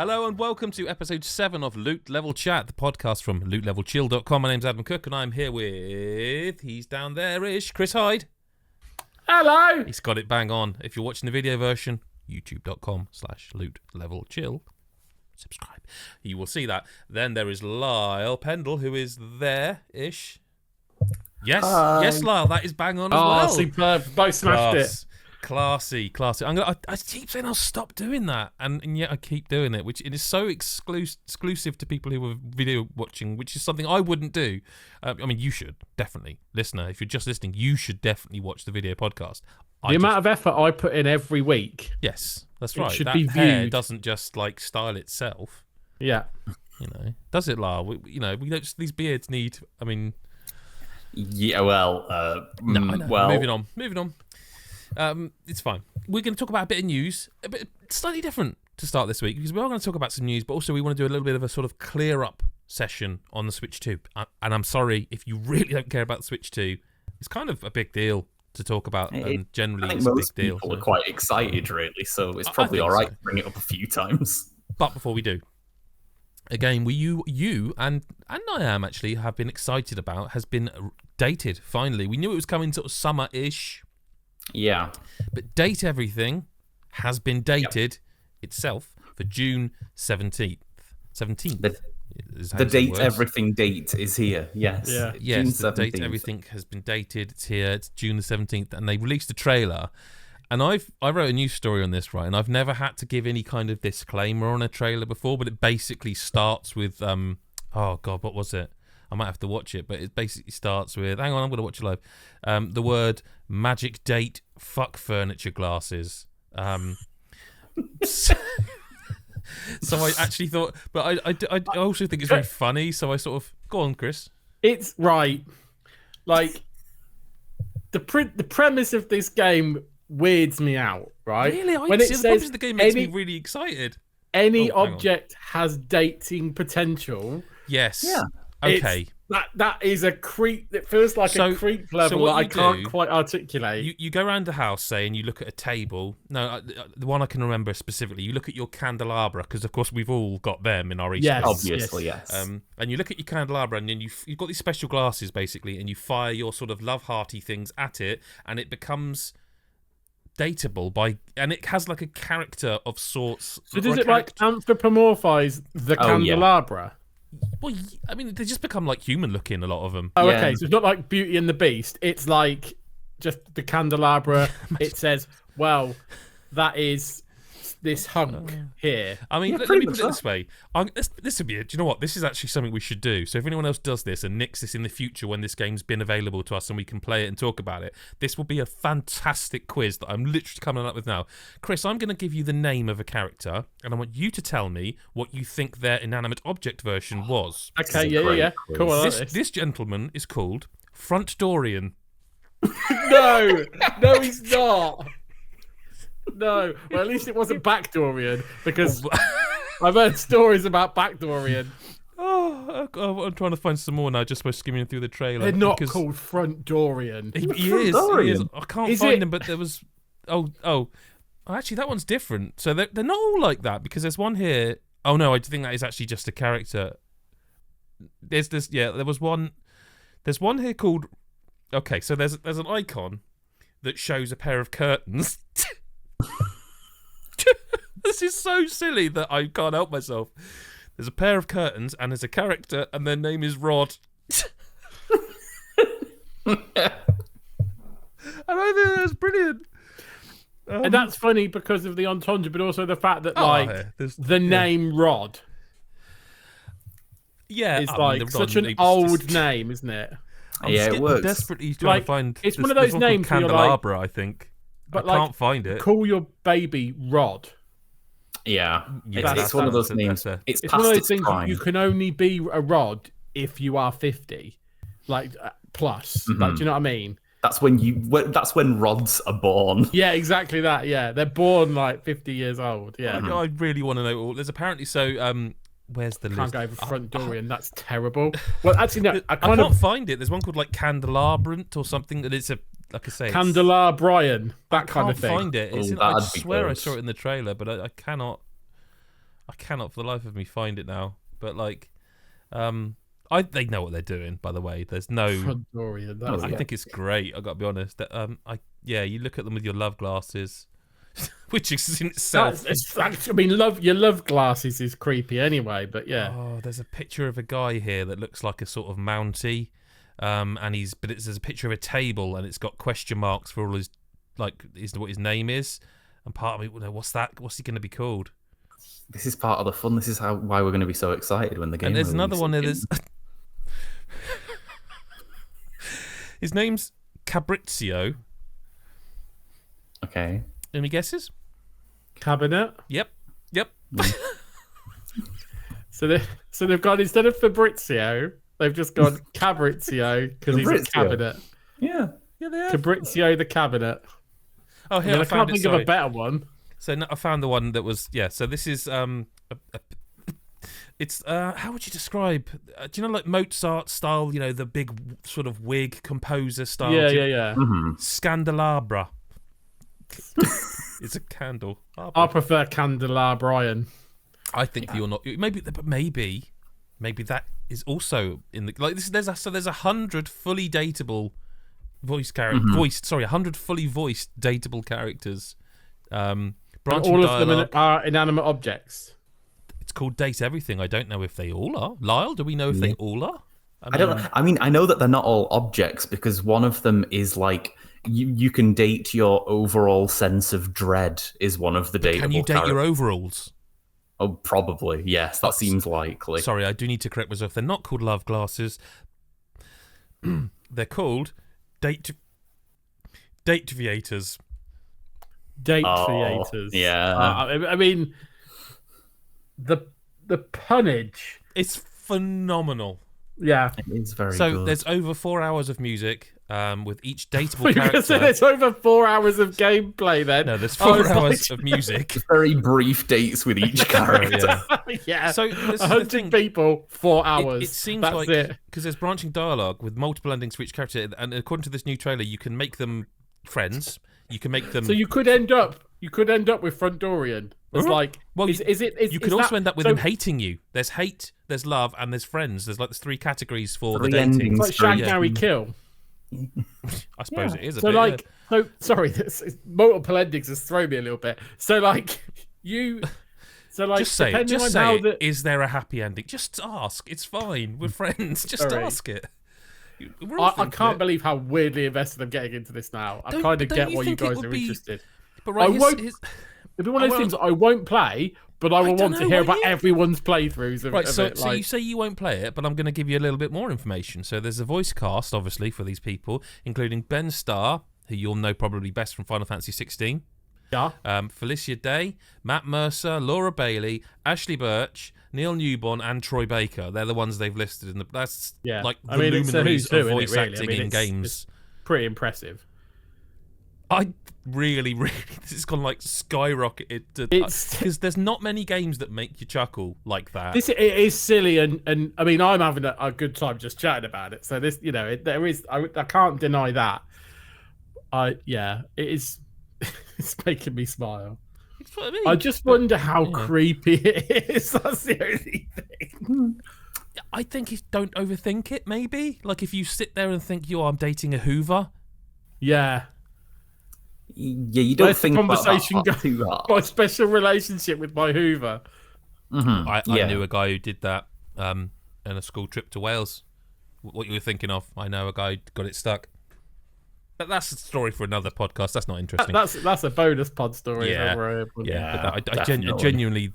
Hello and welcome to episode 7 of Loot Level Chat, the podcast from lootlevelchill.com. My name's Adam Cook and I'm here with, he's down there-ish, Chris Hyde. Hello! He's got it bang on. If you're watching the video version, youtube.com/lootlevelchill. Subscribe. You will see that. Then there is Lyle Pendle, who is there-ish. Yes, yes, Lyle, that is bang on as well. Superb. Both smashed it. Classy. I keep saying I'll stop doing that, and yet I keep doing it, which it is so exclusive to people who are video watching, which is something I wouldn't do. I mean, you should, definitely. Listener, if you're just listening, you should definitely watch the video podcast. The amount of effort I put in every week. Yes, that's right. Should that be hair viewed. doesn't just, like, style itself. Yeah. You know, does it, Lyle? We don't, these beards need, I mean... Yeah, well, no. well... Moving on. It's fine. We're going to talk about a bit of news, a bit slightly different to start this week, because we are going to talk about some news, but also we want to do a little bit of a sort of clear up session on the Switch 2. And I'm sorry, if you really don't care about the Switch 2, it's kind of a big deal to talk about, and generally it's a big deal. People are quite excited, really, so it's probably all right to bring it up a few times. But before we do, again, you and I am actually have been excited about has been dated. Finally, we knew it was coming sort of summer-ish. Yeah. But Date Everything has been dated itself for June 17th. 17th. The Date Everything date is here, yes. Yeah. Yes, the Date Everything has been dated. It's here. It's June the 17th. And they released a trailer. And I wrote a news story on this, right? And I've never had to give any kind of disclaimer on a trailer before, but it basically starts with, oh God, what was it? I might have to watch it, but it basically starts with, hang on, I'm going to watch it live. The word magic date fuck furniture glasses. So I actually thought, but I also think it's very funny. So I sort of, go on, Chris. It's right. Like, the premise of this game weirds me out, right? Really? When it the says premise of the game makes me really excited. Any object has dating potential. Yes. Yeah. Okay. That is a creep. It feels like a creep level that I can't quite articulate. You go around the house, say, and you look at a table. No, the one I can remember specifically. You look at your candelabra, because of course we've all got them in our East. Yes, obviously, yes. And you look at your candelabra, and then you've got these special glasses basically, and you fire your sort of love hearty things at it, and it becomes dateable and it has like a character of sorts. So does it like anthropomorphize the candelabra? Yeah. Well, I mean, they just become like human looking, a lot of them. Oh, yeah. Okay. So it's not like Beauty and the Beast. It's like just the candelabra. It says, well, that is this hunk here. I mean, let me put it this way. This would be it. Do you know what? This is actually something we should do. So if anyone else does this and nicks this in the future when this game's been available to us and we can play it and talk about it, this will be a fantastic quiz that I'm literally coming up with now. Chris, I'm going to give you the name of a character and I want you to tell me what you think their inanimate object version was. Okay, yeah. Cool. This gentleman is called Front Dorian. No, he's not. No, well, at least it wasn't Backdorian, because I've heard stories about Backdorian. I'm trying to find some more now, just by skimming through the trailer. They're not called Front Dorian. He is. I can't find him, but there was... Oh, actually, that one's different. So they're not all like that, because there's one here... Oh, no, I think that is actually just a character. There was one... There's one here called... Okay, so there's an icon that shows a pair of curtains... This is so silly that I can't help myself. There's a pair of curtains and there's a character and their name is Rod. And I think that's brilliant. And that's funny because of the entendre, but also the fact that the name Rod is such an old name, isn't it? It works. Desperately trying to find. It's one of those names candelabra, I think. But I can't find it. Call your baby Rod. Yeah, it's one of those names. It's one of those things you can only be a Rod if you are 50, like plus. Mm-hmm. Like, do you know what I mean? That's when rods are born. Yeah, exactly that. Yeah, they're born like 50 years old. Yeah, I really want to know all. There's apparently where's the list? Can't go over Front Dorian. That's terrible. Well, actually, no. I can't find it. There's one called like Candelabrant or something. That it's a like I say, Candelabrian, that kind of thing. I can't find it. I swear I saw it in the trailer, but I cannot. I cannot for the life of me find it now. But like, they know what they're doing. By the way, there's no. Frontdorian. I think it's great. I got to be honest. You look at them with your love glasses, which is in itself. Your love glasses is creepy anyway. But yeah. Oh, there's a picture of a guy here that looks like a sort of Mountie, there's a picture of a table and it's got question marks for all his what his name is, and part of me, what's that? What's he going to be called? This is part of the fun. This is why we're going to be so excited when the game. And there's another one. There's his name's Cabrizio. Okay. Any guesses? Cabinet. Yep. So they've gone, instead of Fabrizio, they've just gone Cabrizio because he's a cabinet. Yeah, they have. Cabrizio the cabinet. Oh, here I can't think of a better one. So I found the one that was So this is it's how would you describe? Do you know, like Mozart style? You know, the big sort of wig composer style. Yeah. Mm-hmm. Scandelabra. It's a candle. I prefer Candelabra. I think you're not. Maybe that is also in the like. There's 100 fully dateable voice character. 100 fully voiced dateable characters. Branching all dialogue. of them are inanimate objects. It's called Date Everything. I don't know if they all are. Lyle, do we know if they all are? I don't know. I mean, I know that they're not all objects because one of them is like you can date your overall sense of dread is one of the dateable. Can you date your overalls? Oh, probably. Yes, that seems likely. Sorry, I do need to correct myself. They're not called love glasses. They're called date viators. Date creators. Yeah. I mean, the punnage. It's phenomenal. Yeah. It is very good. So there's over 4 hours of music with each dateable character. So there's over 4 hours of gameplay then. No, there's 4 hours of music. Very brief dates with each character. Yeah. So 100 people, 4 hours. It seems That's like, it. because there's branching dialogue with multiple endings for each character, and according to this new trailer, you can make them friends. You can make them. So you could end up with Frontdorian. It's like, well, you could also end up with them hating you. There's hate, there's love, and there's friends. There's 3 categories for the dating. It's like Shag, Marry, Kill. I suppose it is. Sorry, this multiple endings has thrown me a little bit. So like you. So like, just say it. Is there a happy ending? Just ask. It's fine. We're friends. Just ask it. I can't believe how weirdly invested I'm getting into this now. I kind of get why you guys are interested. But right, it'll be one of those things I won't play, but I will want to hear about everyone's playthroughs of it. So you say you won't play it, but I'm going to give you a little bit more information. So there's a voice cast, obviously, for these people, including Ben Starr, who you'll know probably best from Final Fantasy 16. Yeah. Felicia Day, Matt Mercer, Laura Bailey, Ashley Birch, Neil Newborn, and Troy Baker. They're the ones they've listed in the. That's like the luminaries of voice acting in games. It's pretty impressive. I really, this has gone like skyrocketed because there's not many games that make you chuckle like that. It is silly, and I mean, I'm having a good time just chatting about it. So this, there is. I can't deny that. It is. It's making me smile. That's what I mean. I just wonder how creepy it is. That's the only thing. I think don't overthink it. Maybe like if you sit there and think, I'm dating a Hoover. Yeah, you don't think conversation about too hard. My special relationship with my Hoover. Mm-hmm. I knew a guy who did that on a school trip to Wales. What you were thinking of? I know a guy who got it stuck. But that's a story for another podcast. That's not interesting. That's a bonus pod story. Yeah, but I genuinely,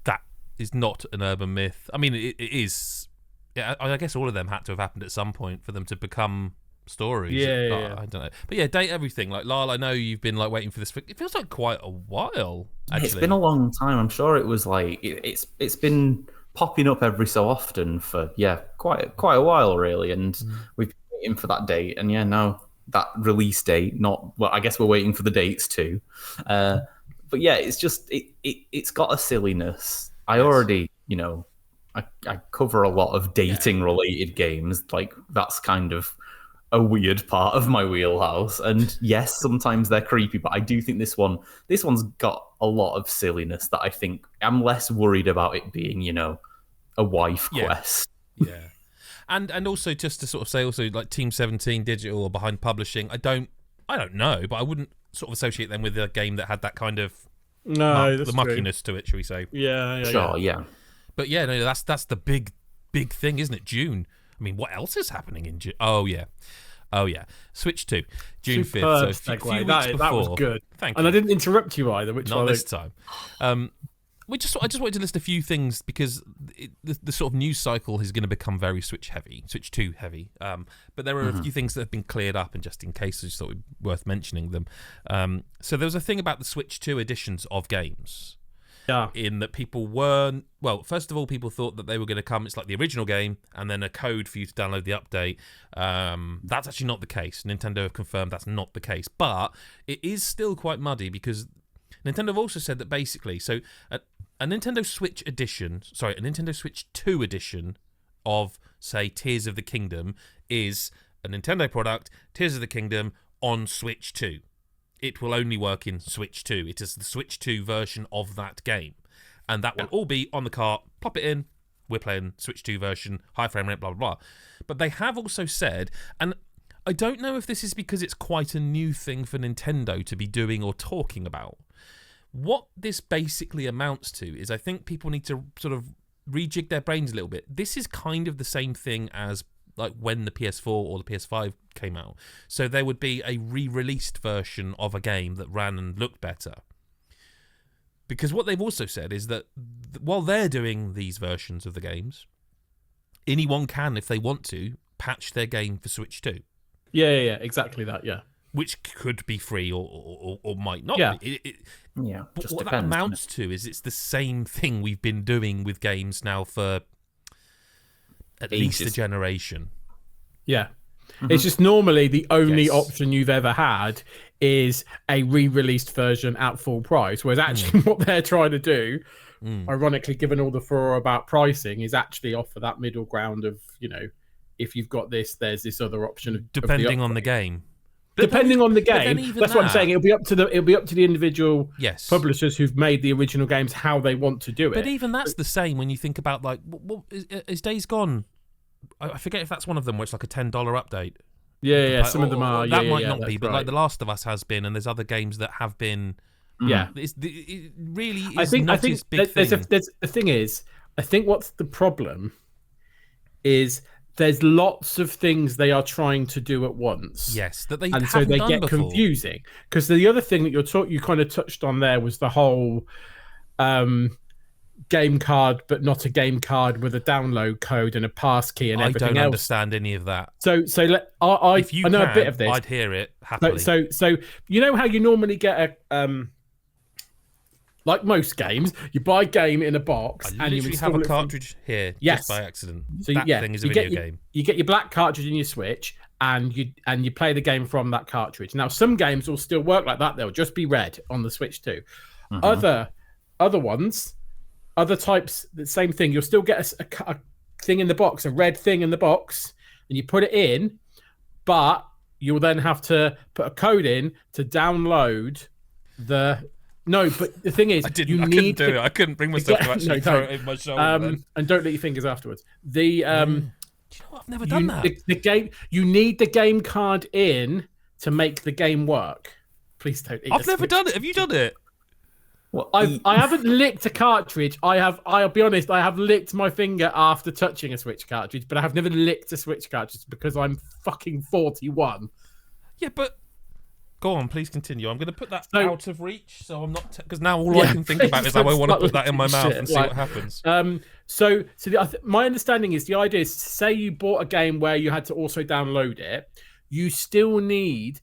that is not an urban myth. I mean, it is. Yeah, I guess all of them had to have happened at some point for them to become stories. Yeah. I don't know. But yeah, Date Everything. Like Lyle, I know you've been like waiting for this. It feels like quite a while. Actually, it's been a long time. I'm sure it was like it's been popping up every so often for quite a while really, and we've been waiting for that date. And now that release date. I guess we're waiting for the dates too. But yeah, it's just it's got a silliness. I already I cover a lot of dating related games. Like that's kind of a weird part of my wheelhouse. And yes, sometimes they're creepy, but I do think this one's got a lot of silliness that I think I'm less worried about it being, a wife quest. Yeah. And also just to sort of say also like Team 17 Digital or Behind Publishing, I don't know, but I wouldn't sort of associate them with a game that had that kind of the muckiness to it, shall we say? Yeah. Sure, yeah. But yeah, no, that's the big thing, isn't it? June. I mean, what else is happening in June? Oh yeah. Switch 2, June 5th. So a few weeks before. That was good. Thank you. And I didn't interrupt you either, which not this time. I just wanted to list a few things because the sort of news cycle is going to become very Switch 2 heavy. But there are a few things that have been cleared up, and just in case, I just thought it would be worth mentioning them. So there was a thing about the Switch 2 editions of games. Yeah. In that people weren't... Well, first of all, people thought that they were going to come... It's like the original game, and then a code for you to download the update. That's actually not the case. Nintendo have confirmed that's not the case. But it is still quite muddy because Nintendo have also said that basically... So a Nintendo Switch 2 edition of, say, Tears of the Kingdom is a Nintendo product, Tears of the Kingdom, on Switch 2. It will only work in Switch 2. It is the Switch 2 version of that game. And that will all be on the cart, pop it in, we're playing Switch 2 version, high frame rate, blah, blah, blah. But they have also said, and I don't know if this is because it's quite a new thing for Nintendo to be doing or talking about. What this basically amounts to is I think people need to sort of rejig their brains a little bit. This is kind of the same thing as like when the PS4 or the PS5 came out. So there would be a re-released version of a game that ran and looked better. Because what they've also said is that while they're doing these versions of the games, anyone can, if they want to, patch their game for Switch 2. Yeah, exactly that, yeah. Which could be free or might not be. Just what depends, that amounts to is it's the same thing we've been doing with games now for at least a generation. Yeah. It's just normally the only option you've ever had is a re-released version at full price, whereas actually what they're trying to do, ironically, given all the furore about pricing, is actually offer that middle ground of, if you've got this, there's this other option. Depending on the game. Depending on the game, that's what I'm saying. It'll be up to the individual publishers who've made the original games how they want to do it. But even that's the same when you think about like, what is Days Gone? I forget if that's one of them where it's like a $10 update. Yeah, some of them are. That might not be, but like The Last of Us has been, and there's other games that have been. Yeah, it really is I think this big thing. The thing is, I think what's the problem is there's lots of things they are trying to do at once. Yes, that they and haven't so they done get before. confusing. Because the other thing that you kind of touched on there was the whole game card, but not a game card with a download code and a pass key and everything else. I don't understand any of that. So I know a bit of this. I'd hear it happily. So you know how you normally get a like most games, you buy a game in a box and you have a cartridge here just by accident. So that thing is a video game. You get your black cartridge in your Switch and you play the game from that cartridge. Now some games will still work like that. They'll just be red on the Switch too. Other ones, other types, the same thing. You'll still get a thing in the box, a red thing in the box, and you put it in, but you'll then have to put a code in to download the. No, but the thing is, I couldn't do it. I couldn't bring myself to actually throw it in my shoulder. And don't let your fingers afterwards. Do you know what? I've never done that. The game. You need the game card in to make the game work. Please don't. I've never done it. Have you done it? Well, I haven't licked a cartridge. I'll be honest. I have licked my finger after touching a Switch cartridge, but I have never licked a Switch cartridge because I'm fucking 41. Yeah, but. Go on, please continue. I'm going to put that out of reach, so I'm not... Because now all I can think about is how I want to put that in my mouth and see what happens. My understanding is the idea is, say you bought a game where you had to also download it, you still need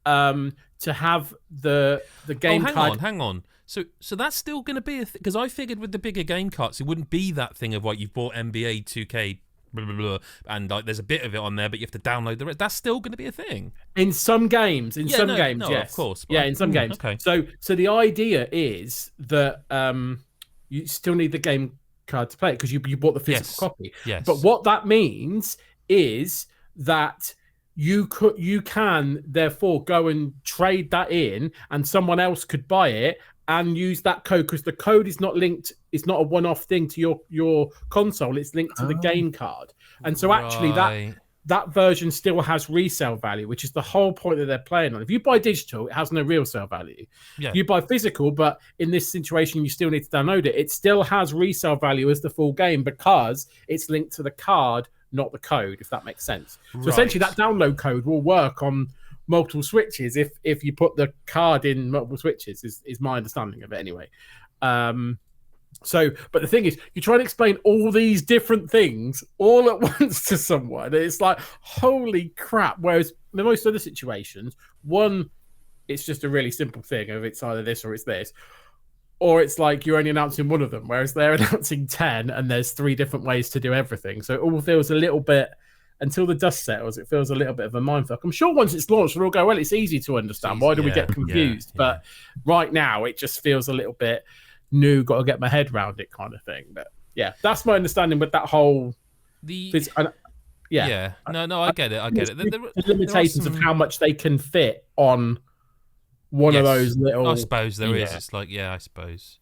to have the game card... Hang on. So that's still going to be a thing? Because I figured with the bigger game carts, it wouldn't be that thing of, you've bought NBA 2K... Blah, blah, blah, and there's a bit of it on there, but you have to download the rest. That's still going to be a thing in some games. Yes, of course. In some games. Okay. So the idea is that you still need the game card to play it because you bought the physical copy. Yes. But what that means is that you can therefore go and trade that in, and someone else could buy it and use that code, because the code is not linked. It's not a one-off thing to your console. It's linked to the game card, and so actually that version still has resale value, which is the whole point that they're playing on. If you buy digital, it has no real sale value. Yeah. You buy physical, but in this situation, you still need to download it. It still has resale value as the full game because it's linked to the card, not the code, if that makes sense. So essentially, that download code will work on multiple switches if you put the card in multiple switches, is my understanding of it anyway. But the thing is, you try to explain all these different things all at once to someone. It's like, holy crap. Whereas in most other situations, one, it's just a really simple thing of it's either this or it's this. Or it's like you're only announcing one of them, whereas they're announcing 10 and there's 3 different ways to do everything. So it all feels a little bit, until the dust settles, it feels a little bit of a mindfuck. I'm sure once it's launched, we'll all go, well, it's easy to understand. Why do we get confused? Yeah. But right now, it just feels a little bit new, got to get my head around it kind of thing. But yeah, that's my understanding with that whole... No, I get it. The limitations of how much they can fit on one of those little... I suppose there is. It's like, I suppose.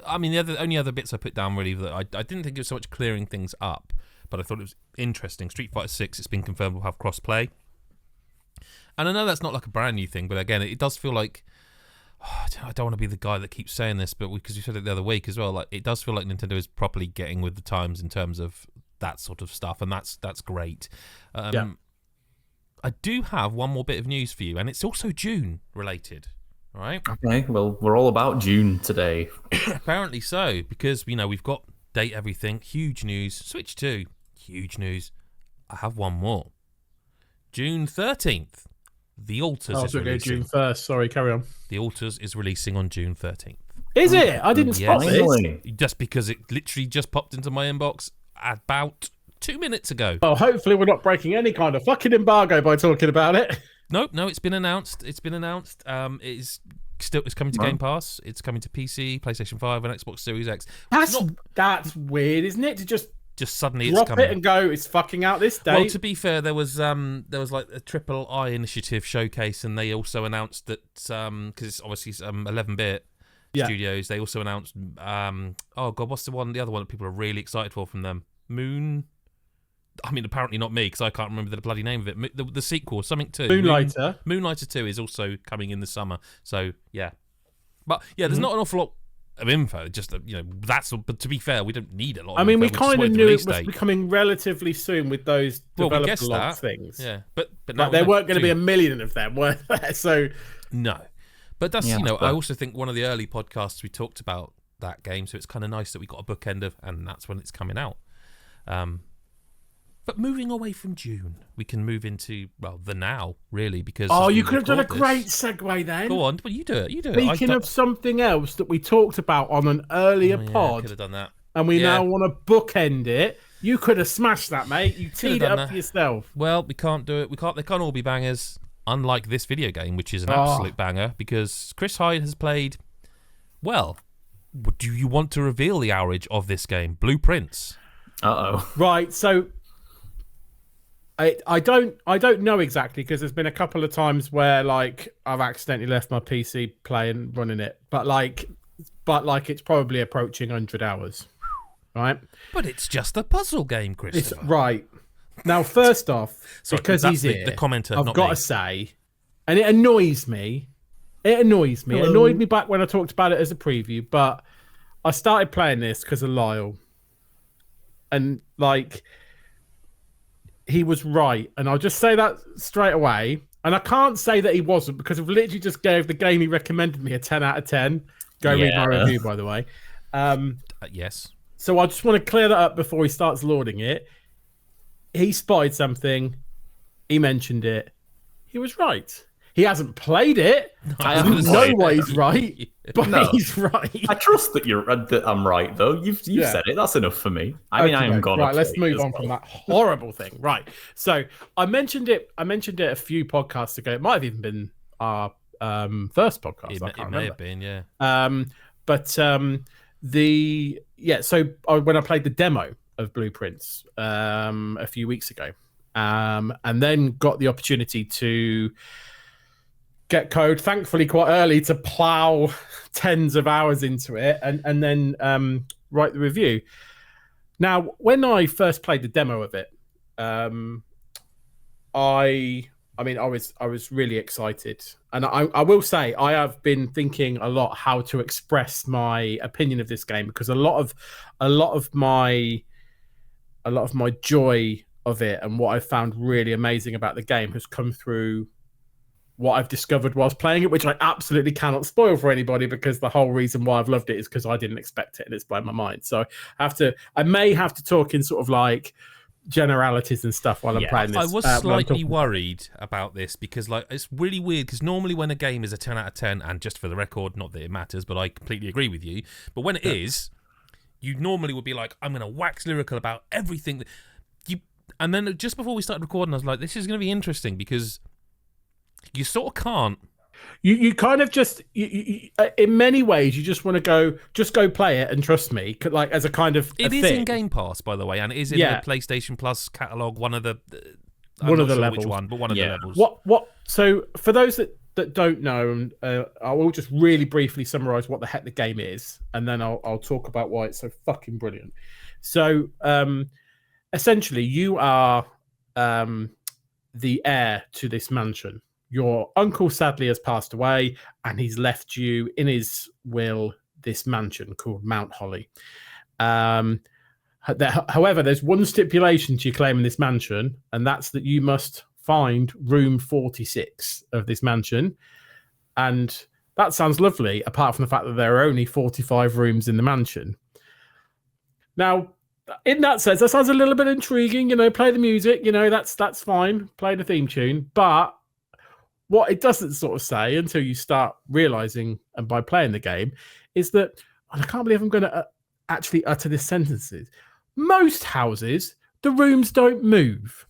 I mean, the only other bits I put down really that I didn't think it was so much clearing things up, but I thought it was interesting. Street Fighter 6, it's been confirmed will have cross-play. And I know that's not like a brand new thing, but again, it does feel like... I don't want to be the guy that keeps saying this, but because we said it the other week as well, like it does feel like Nintendo is properly getting with the times in terms of that sort of stuff, and that's great. I do have one more bit of news for you, and it's also June related, right? Okay, well, we're all about June today. Apparently so, because we've got date everything, huge news. Switch 2, huge news. I have one more. June 13th. The Alters is releasing. June 1st. Sorry, carry on. The Alters is releasing on June 13th. Is it? I didn't spot this. Just because it literally just popped into my inbox about 2 minutes ago. Oh, hopefully we're not breaking any kind of fucking embargo by talking about it. No, it's been announced. It's coming to Game Pass. It's coming to PC, PlayStation 5, and Xbox Series X. That's weird, isn't it? To just suddenly drop it's coming. It and go, it's fucking out this day. Well, to be fair, there was like a Triple I initiative showcase, and they also announced that because it's obviously 11-bit studios, they also announced what's the other one that people are really excited for from them? Moon. I mean, apparently not me, because I can't remember the bloody name of it. The sequel, something 2. Moonlighter. Moonlighter 2 is also coming in the summer. So yeah, but there's not an awful lot of info. Just but to be fair, we don't need a lot. I mean, we info. kind of knew it was becoming relatively soon with those developer log things. Yeah, but like there weren't going to be a million of them, were there? So no, but that's I also think one of the early podcasts we talked about that game, so it's kind of nice that we got a bookend of, and that's when it's coming out. But moving away from June, we can move into the now, really, because you could have done a great segue then. Go on, but you do it. Speaking of something else that we talked about on an earlier pod, could have done that, and we now want to bookend it. You could have smashed that, mate. You teed it up for yourself. Well, we can't do it. They can't all be bangers. Unlike this video game, which is an absolute banger, because Chris Hyde has played. Well, do you want to reveal the outage of this game, Blueprints? Right. So. I don't know exactly, because there's been a couple of times where like I've accidentally left my PC playing running it, but it's probably approaching 100 hours, right? But it's just a puzzle game, Christopher. It's right. Now, first off, because he's here, the commenter, I've got to say, and it annoys me. It annoys me. Hello. It annoyed me back when I talked about it as a preview, but I started playing this because of Lyle, and like. He was right, and I'll just say that straight away. And I can't say that he wasn't, because I've literally just gave the game he recommended me a 10 out of 10. Go read my review, by the way. Yes. So I just want to clear that up before he starts lauding it. He spotted something. He mentioned it. He was right. He hasn't played it. I don't know why he's right, but he's right. I trust that I'm right, though. You've said it. That's enough for me. I am gone. Right, let's move on from that horrible thing. Right. So I mentioned it a few podcasts ago. It might have even been our first podcast. It may have been, yeah. So when I played the demo of Blueprints a few weeks ago, and then got the opportunity to get code, thankfully quite early, to plow tens of hours into it and then write the review. Now, when I first played the demo of it, I was really excited, and I will say I have been thinking a lot how to express my opinion of this game, because a lot of my joy of it and what I found really amazing about the game has come through what I've discovered whilst playing it, which I absolutely cannot spoil for anybody, because the whole reason why I've loved it is because I didn't expect it and it's blown my mind. So I may have to talk in sort of like generalities and stuff while I'm playing this. I was slightly worried about this, because like it's really weird, because normally when a game is a 10 out of 10, and just for the record, not that it matters, but I completely agree with you, but when it is, you normally would be like, I'm going to wax lyrical about everything that you, and then just before we started recording, I was like, this is going to be interesting, because you sort of can't. You kind of just, you, in many ways, you just want to go play it and trust me, like as a kind of It is thing. in Game Pass, by the way, and it is in the PlayStation Plus catalog. One of the levels, which one, but one of the levels. What? So for those that don't know, I will just really briefly summarize what the heck the game is, and then I'll talk about why it's so fucking brilliant. So essentially, you are the heir to this mansion. Your uncle sadly has passed away, and he's left you in his will this mansion called Mount Holly. However, there's one stipulation to your claim in this mansion, and that's that you must find room 46 of this mansion. And that sounds lovely, apart from the fact that there are only 45 rooms in the mansion. Now, in that sense, that sounds a little bit intriguing. Play the music, that's fine. Play the theme tune, but what it doesn't sort of say until you start realizing, and by playing the game, is that, and I can't believe I'm going to actually utter this sentences. Most houses, the rooms don't move.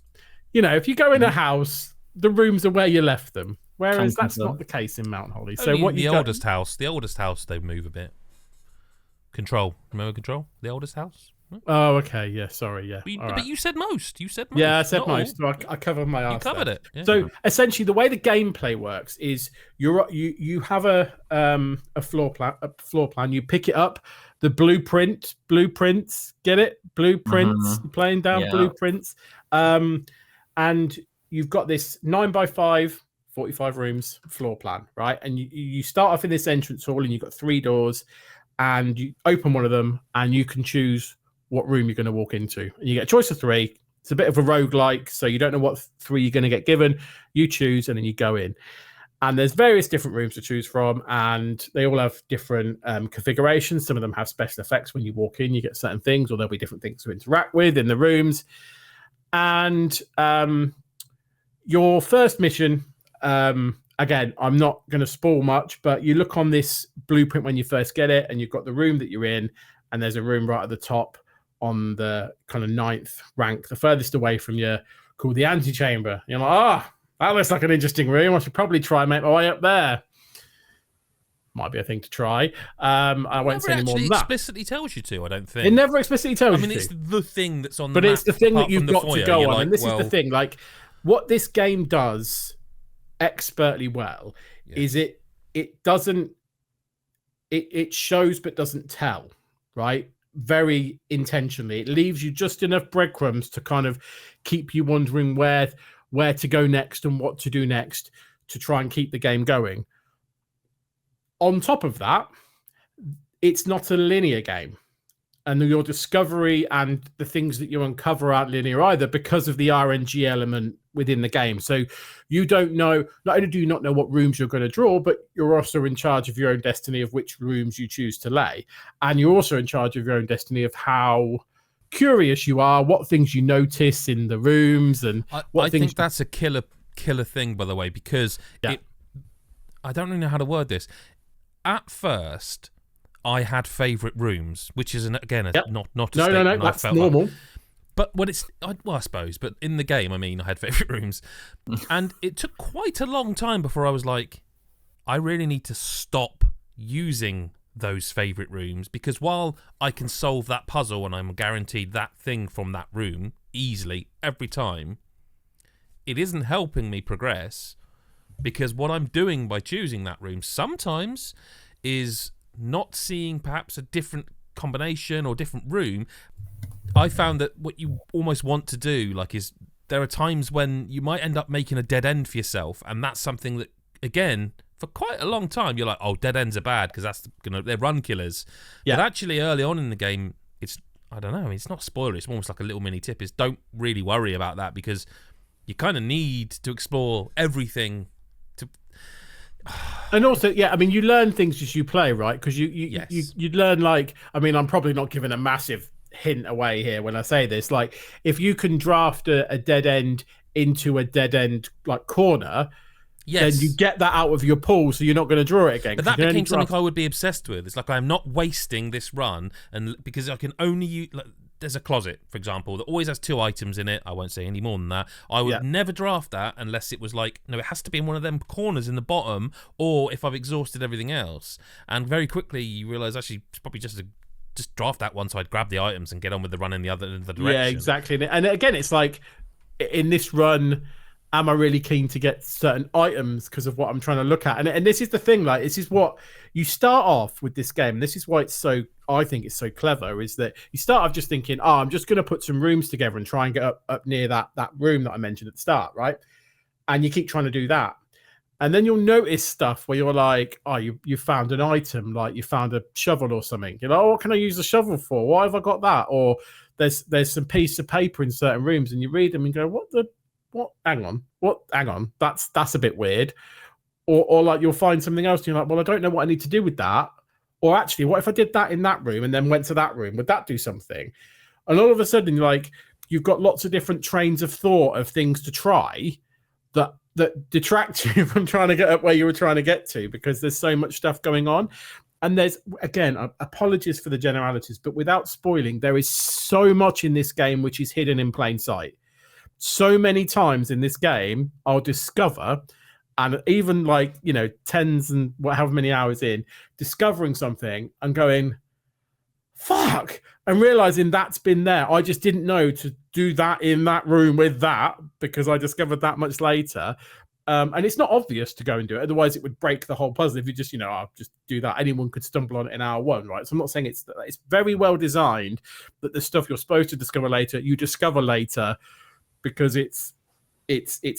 If you go in a house, the rooms are where you left them. Whereas that's not the case in Mount Holly. So the oldest house, they move a bit. Control, remember Control? The oldest house. Oh, okay. Yeah, sorry. Yeah. But you said most. Yeah, I said most. So I covered my arse. You covered it. Yeah. So essentially, the way the gameplay works is you have a floor plan. You pick it up. The blueprints. Get it? Blueprints. You're playing down blueprints. And you've got this 9x5, 45 rooms floor plan, right? And you start off in this entrance hall, and you've got 3 doors, and you open one of them, and you can choose what room you're going to walk into. And you get a choice of 3. It's a bit of a roguelike, so you don't know what 3 you're going to get given. You choose, and then you go in. And there's various different rooms to choose from, and they all have different configurations. Some of them have special effects. When you walk in, you get certain things, or there'll be different things to interact with in the rooms. And your first mission, again, I'm not going to spoil much, but you look on this blueprint when you first get it, and you've got the room that you're in, and there's a room right at the top on the kind of 9th rank, the furthest away from you, called the antechamber. You're like, that looks like an interesting room. I should probably try and make my way up there. Might be a thing to try. I won't say any more than that. It explicitly tells you to, I don't think. It never explicitly tells you to. It's the thing that's on the map. But it's the thing that you've got to go on. And this is the thing. Like, what this game does expertly well is it doesn't... It shows but doesn't tell, right? Very intentionally. It leaves you just enough breadcrumbs to kind of keep you wondering where to go next and what to do next to try and keep the game going. On top of that, it's not a linear game. And your discovery and the things that you uncover aren't linear either, because of the RNG element within the game. So you don't know, not only do you not know what rooms you're going to draw, but you're also in charge of your own destiny of which rooms you choose to lay. And you're also in charge of your own destiny of how curious you are, what things you notice in the rooms, and I think that's a killer thing, by the way, because I don't really know how to word this. At first, I had favourite rooms, which is not a statement. No, that's normal. But when I suppose, but in the game, I had favourite rooms, and it took quite a long time before I was like, I really need to stop using those favourite rooms, because while I can solve that puzzle and I'm guaranteed that thing from that room easily every time, it isn't helping me progress, because what I'm doing by choosing that room sometimes is not seeing perhaps a different combination or different room. I found that what you almost want to do, like, is there are times when you might end up making a dead end for yourself, and that's something that, again, for quite a long time, you're like, oh, dead ends are bad because they're run killers. Yeah. But actually, early on in the game, I don't know, it's not spoiler, it's almost like a little mini tip, is don't really worry about that, because you kind of need to explore everything to... And also, yeah, I mean, you learn things as you play, right? Because you learn, like, I mean, I'm probably not giving a massive hint away here when I say this. Like, if you can draft a dead end into a dead end, like, corner, then you get that out of your pool, so you're not going to draw it again. But that became something I would be obsessed with. It's like, I'm not wasting this run, and because I can only use... Like, there's a closet, for example, that always has 2 items in it. I won't say any more than that. I would never draft that unless it was like, no, it has to be in one of them corners in the bottom, or if I've exhausted everything else. And very quickly you realise, actually, it's probably just draft that one, so I'd grab the items and get on with the run in the other direction. Yeah, exactly. And again, it's like, in this run, am I really keen to get certain items because of what I'm trying to look at? And this is the thing, like, this is what you start off with this game. This is why I think it's so clever, is that you start off just thinking, oh, I'm just going to put some rooms together and try and get up near that room that I mentioned at the start, right? And you keep trying to do that. And then you'll notice stuff where you're like, oh, you found an item, like you found a shovel or something. You're like, oh, what can I use the shovel for? Why have I got that? Or there's some piece of paper in certain rooms, and you read them and go, what? Hang on. That's a bit weird. Or like, you'll find something else and you're like, well, I don't know what I need to do with that. Or actually, what if I did that in that room and then went to that room? Would that do something? And all of a sudden, like, you've got lots of different trains of thought of things to try that detract you from trying to get up where you were trying to get to, because there's so much stuff going on. And there's, again, apologies for the generalities, but without spoiling, there is so much in this game which is hidden in plain sight. So many times in this game, I'll discover, and even like, tens and however many hours in, discovering something and going, fuck, and realizing that's been there. I just didn't know to do that in that room with that, because I discovered that much later. And it's not obvious to go and do it. Otherwise, it would break the whole puzzle if you just, I'll just do that. Anyone could stumble on it in hour 1, right? So I'm not saying it's very well designed that the stuff you're supposed to discover later, you discover later, because it's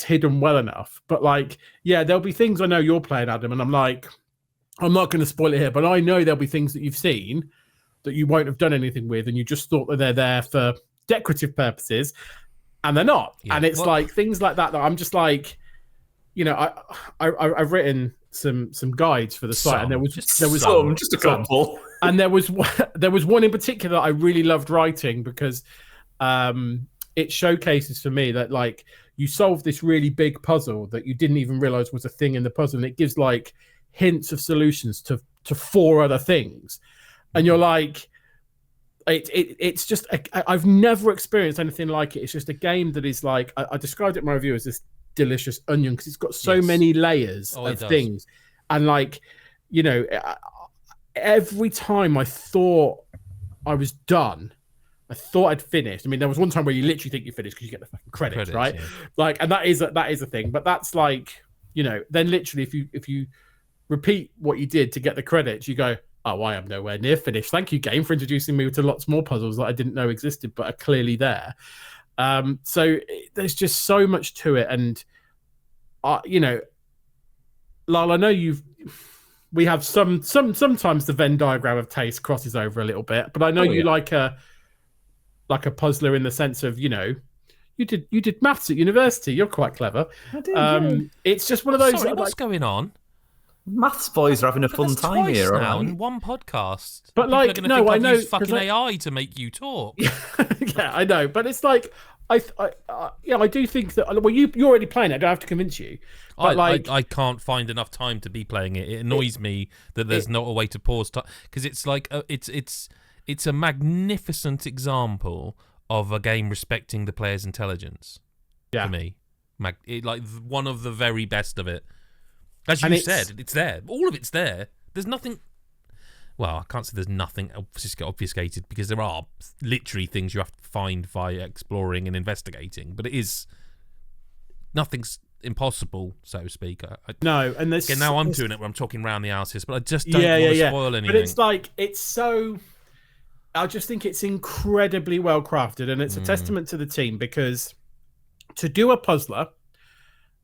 hidden well enough. But like, yeah, there'll be things I know you're playing, Adam, and I'm like, I'm not going to spoil it here, but I know there'll be things that you've seen that you won't have done anything with, and you just thought that they're there for decorative purposes, and they're not. Yeah. And it's like things like that I'm just like, I've written some guides for the site, and there was just a couple, and there was one in particular that I really loved writing, because it showcases for me that, like, you solve this really big puzzle that you didn't even realize was a thing in the puzzle, and it gives like hints of solutions to 4 other things, and you're like, it's just I've never experienced anything like it. It's just a game that is like, I described it in my review as this delicious onion, because it's got so many layers of things, and like, every time I thought I was done, I thought I'd finished. I mean, there was one time where you literally think you finished because you get the fucking credits, right? Yeah. Like, and that is a thing. But that's like, then literally, if you repeat what you did to get the credits, you go, oh, I am nowhere near finished. Thank you, game, for introducing me to lots more puzzles that I didn't know existed but are clearly there. So there's just so much to it, and Lyle, I know we have sometimes the Venn diagram of taste crosses over a little bit, but I know you like a puzzler in the sense of, you did maths at university. You're quite clever. I did. It's just one of those. Sorry, what's going on? Maths boys are having a fun time here now in one podcast. But people like, no, I know, use fucking AI to make you talk. Yeah, I know, but it's like, I do think that. Well, you're already playing it. I don't have to convince you. But I can't find enough time to be playing it. It annoys me that there's not a way to pause time, because it's like it's a magnificent example of a game respecting the player's intelligence. Yeah. For me, like one of the very best of it. As you said, it's there. All of it's there. There's nothing. Well, I can't say there's nothing obfuscated, because there are literally things you have to find via exploring and investigating. But it is nothing's impossible, so to speak. No, and there's again, now I'm doing it where I'm talking around the houses, but I just don't want to spoil anything. But it's like I just think it's incredibly well crafted, and it's a testament to the team, because to do a puzzler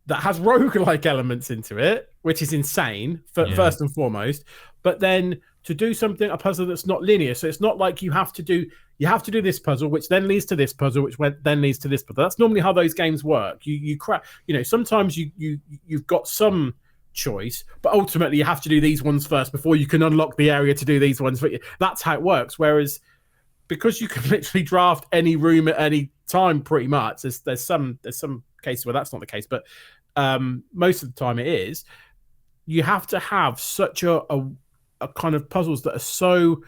that has roguelike elements into it, which is insane first and foremost, but then to do a puzzle that's not linear. So it's not like you have to do this puzzle, which then leads to this puzzle, which then leads to this puzzle. That's normally how those games work. Sometimes you've got some choice, but ultimately you have to do these ones first before you can unlock the area to do these ones. But that's how it works. Whereas because you can literally draft any room at any time, pretty much. There's some cases where that's not the case, but most of the time it is. You have to have such a kind of puzzles that are so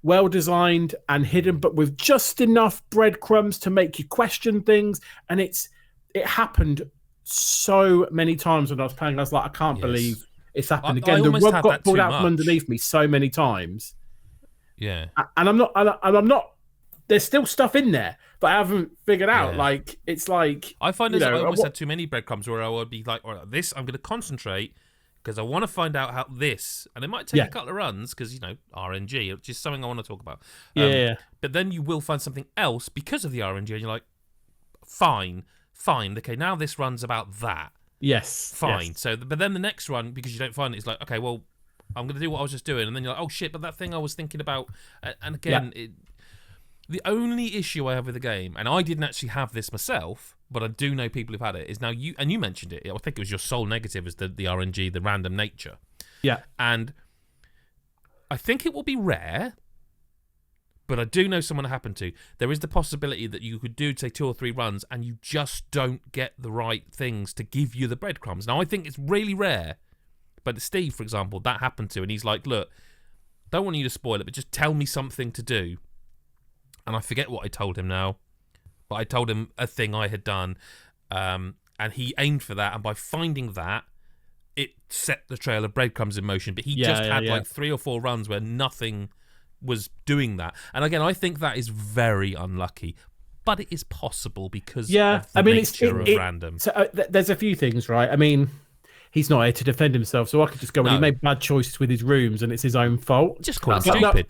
well designed and hidden, but with just enough breadcrumbs to make you question things. And it happened so many times when I was playing. I was like, I can't believe it's happened again. The rug got pulled out from underneath me so many times. Yeah, and I'm not. There's still stuff in there that I haven't figured out. Yeah. Like it's like I find I almost had too many breadcrumbs where I would be like, all right, this I'm going to concentrate because I want to find out how this, and it might take a couple of runs because RNG, which is something I want to talk about. But then you will find something else because of the RNG, and you're like, fine, okay, now this run's about that. Yes, fine. Yes. So, but then the next run, because you don't find it, it's like, okay, well, I'm going to do what I was just doing, and then you're like, oh shit, but that thing I was thinking about, and again, the only issue I have with the game, and I didn't actually have this myself, but I do know people who've had it, is now you mentioned it. I think it was your sole negative is the RNG, the random nature. Yeah. And I think it will be rare, but I do know someone it happened to. There is the possibility that you could do, say, 2 or 3 runs, and you just don't get the right things to give you the breadcrumbs. Now, I think it's really rare, but Steve, for example, that happened to, and he's like, look, don't want you to spoil it, but just tell me something to do. And I forget what I told him now, but I told him a thing I had done, and he aimed for that, and by finding that, it set the trail of breadcrumbs in motion. But he had like 3 or 4 runs where nothing was doing that. And again, I think that is very unlucky, but it is possible because of the nature of random. So, there's a few things, right? I mean, he's not here to defend himself, so I could just go, he made bad choices with his rooms and it's his own fault. Just call him stupid.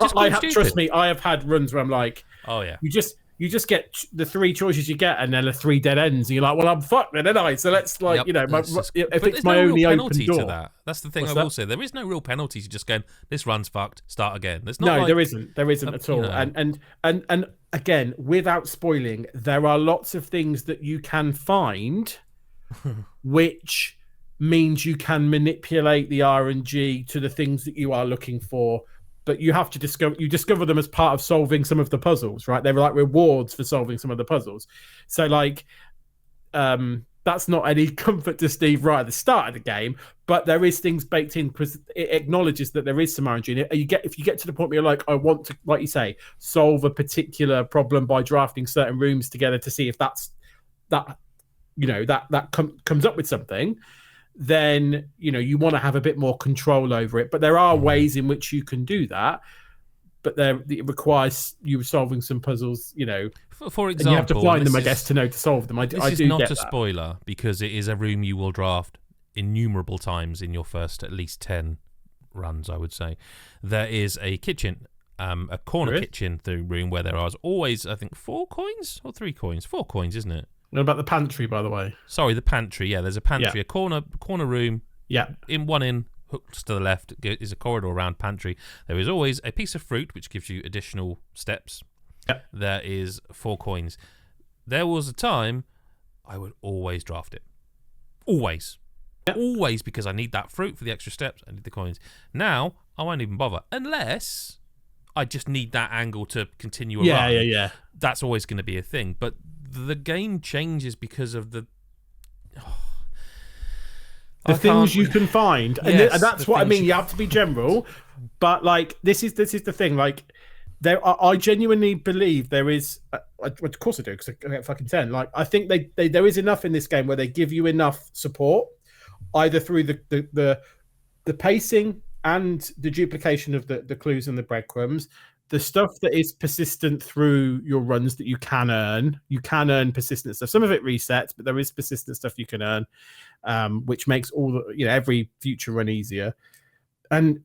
Trust me, I have had runs where I'm like, oh yeah, you just get the 3 choices you get and then the 3 dead ends, and you're like, well, I'm fucked then, ain't I? So let's if it's my only open door. To that. That's the thing. Will say there is no real penalty to just going, this run's fucked, start again. There's there isn't at all. And again, without spoiling, there are lots of things that you can find which means you can manipulate the RNG to the things that you are looking for, but you have to discover them as part of solving some of the puzzles, right? They're like rewards for solving some of the puzzles. So like, that's not any comfort to Steve right at the start of the game, but there is things baked in because it acknowledges that there is some RNG. If you get to the point where you're like, I want to, like you say, solve a particular problem by drafting certain rooms together to see if that comes up with something, then you want to have a bit more control over it. But there are ways in which you can do that, but it requires you solving some puzzles, For example, and you have to find them, I guess, to know to solve them. This is not a spoiler because it is a room you will draft innumerable times in your first at least 10 runs, I would say. There is a kitchen, a corner kitchen room where there are always, I think, 4 coins or 3 coins. 4 coins, isn't it? What about the pantry, by the way? Sorry, the pantry. Yeah, there's a pantry, a corner room. Yeah. Hooked to the left is a corridor around pantry. There is always a piece of fruit, which gives you additional steps. Yeah. There is 4 coins. There was a time I would always draft it. Always. Yeah. Always, because I need that fruit for the extra steps. I need the coins. Now, I won't even bother. Unless I just need that angle to continue a run. Yeah. That's always going to be a thing. But the game changes because of the things you can find, and that's what I mean. You have to be general, but like this is the thing. Like I genuinely believe there is. Of course I do, because I get fucking 10. Like I think there is enough in this game where they give you enough support, either through the pacing and the duplication of the clues and the breadcrumbs, the stuff that is persistent through your runs that you can earn persistent stuff. Some of it resets, but there is persistent stuff you can earn, which makes every future run easier. And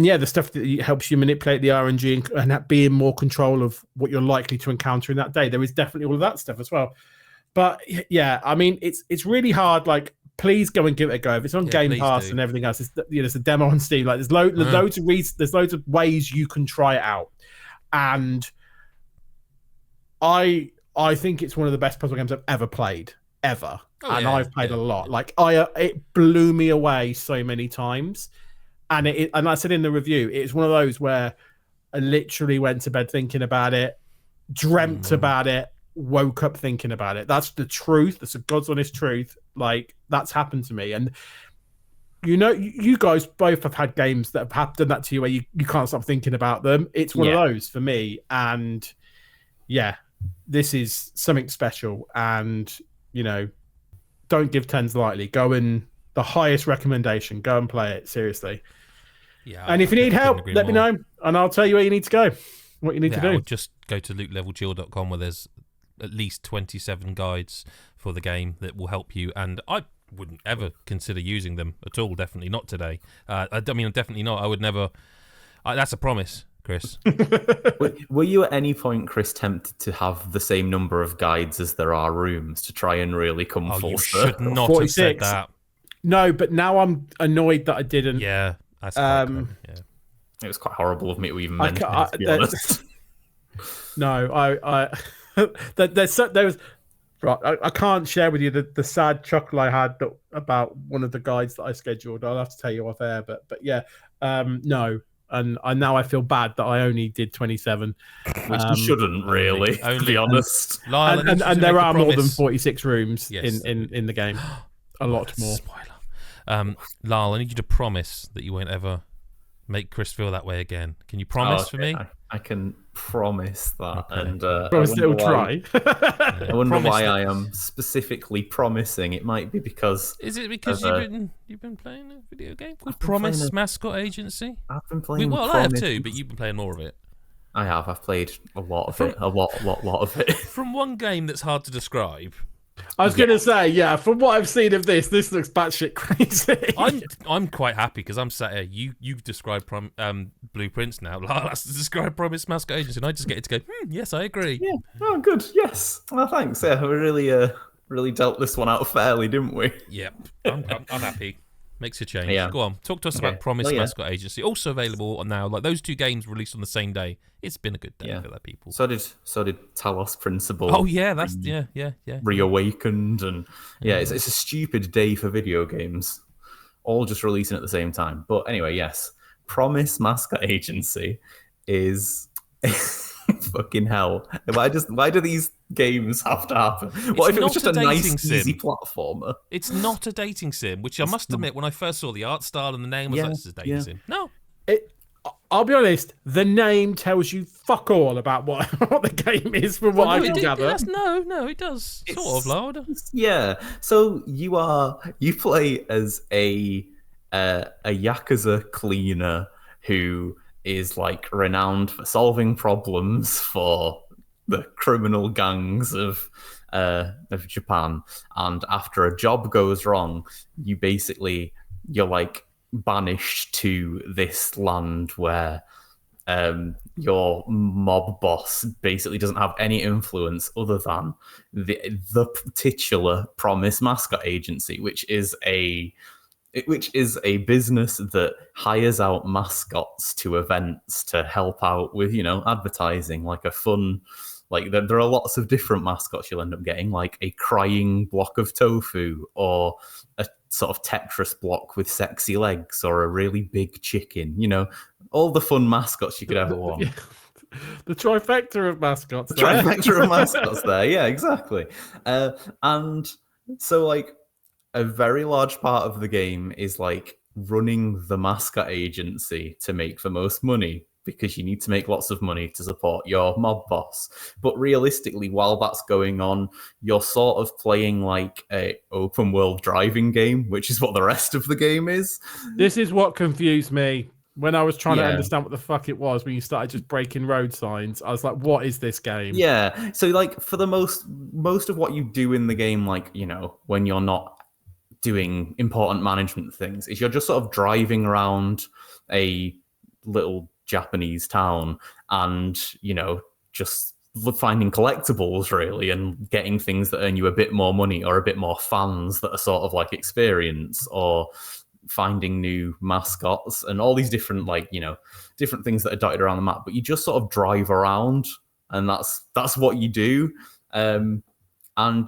yeah, the stuff that helps you manipulate the RNG and be in more control of what you're likely to encounter in that day. There is definitely all of that stuff as well. But yeah, I mean, it's really hard. Like, please go and give it a go. If it's on Game Pass and everything else, it's a demo on Steam. Like, there's loads of ways you can try it out. And I think it's one of the best puzzle games I've ever played, ever. I've played a lot. Like, it blew me away so many times. And and I said in the review, it's one of those where I literally went to bed thinking about it, dreamt about it, woke up thinking about it. That's the truth. That's a God's honest truth. Like, that's happened to me. And you guys both have had games that have done that to you where you can't stop thinking about them. It's one of those for me. And yeah, this is something special. And don't give tens lightly. The highest recommendation. Go and play it, seriously. Yeah. And if you need help, let me know, and I'll tell you where you need to go, what you need to do. Or just go to lootlevelchill.com, where there's at least 27 guides for the game that will help you. And I wouldn't ever consider using them at all. Definitely not today. Definitely not. I would never. That's a promise, Chris. Were you at any point, Chris, tempted to have the same number of guides as there are rooms to try and really come full circle? You should not 46. have said that. No, but now I'm annoed that I didn't. Yeah, that's quite clever, yeah. It was quite horrible of me to even mention it, to be honest. No, there was. Right, I can't share with you the sad chuckle I had about one of the guides that I scheduled. I'll have to tell you off air, but yeah, no. And now I feel bad that I only did 27. Which you shouldn't really, to be honest. Lyle, and there are more than 46 rooms in the game. A lot more. Spoiler. Lyle, I need you to promise that you won't ever make Chris feel that way again. Can you promise for me? I can promise that. Okay. And promise it'll try. I wonder why I am specifically promising. It might be because... Is it because you've been playing a video game called Promise Mascot Agency? I've been playing I have too, but you've been playing more of it. I have. I've played a lot of it. A lot of it. From one game that's hard to describe... I was going to say, yeah, from what I've seen of this looks batshit crazy. I'm quite happy because I'm sat here. You've described blueprints now. Lyle has to describe Promise Mascot Agency, and I just get it to go, yes, I agree. Yeah. Oh, good. Yes. Well, thanks. Yeah, we really dealt this one out fairly, didn't we? Yep. I'm happy. Makes a change. Yeah. Go on. Talk to us about Promise Mascot Agency. Also available now. Like, those two games released on the same day. It's been a good day for that, people. So did Talos Principle. Oh yeah, that's yeah. Reawakened, and it's a stupid day for video games, all just releasing at the same time. But anyway, yes, Promise Mascot Agency is fucking hell. Why do these games have to happen? What if it was just a nice, easy platformer? It's not a dating sim, which I must admit, when I first saw the art style and the name, I was like, this is a dating sim. No. I'll be honest, the name tells you fuck all about what the game is from what I can gather. No, it does. Sort of, Lord. Yeah. So you play as a Yakuza cleaner who is like renowned for solving problems for the criminal gangs of Japan. And after a job goes wrong, you're like banished to this land where your mob boss basically doesn't have any influence other than the titular Promise Mascot Agency, which is a business that hires out mascots to events to help out with, advertising, like a fun, like there are lots of different mascots you'll end up getting, like a crying block of tofu, or a sort of Tetris block with sexy legs, or a really big chicken, all the fun mascots you could ever want. The trifecta of mascots. There, yeah, exactly. And so, like, a very large part of the game is like running the mascot agency to make the most money, because you need to make lots of money to support your mob boss. But realistically, while that's going on, you're sort of playing like a open world driving game, which is what the rest of the game is. This is what confused me when I was trying to understand what the fuck it was, when you started just breaking road signs, I was like, what is this game? Yeah. So like for the most of what you do in the game, like, when you're not doing important management things, is you're just sort of driving around a little Japanese town and, just finding collectibles really and getting things that earn you a bit more money or a bit more fans that are sort of like experience, or finding new mascots and all these different different things that are dotted around the map. But you just sort of drive around, and that's what you do. And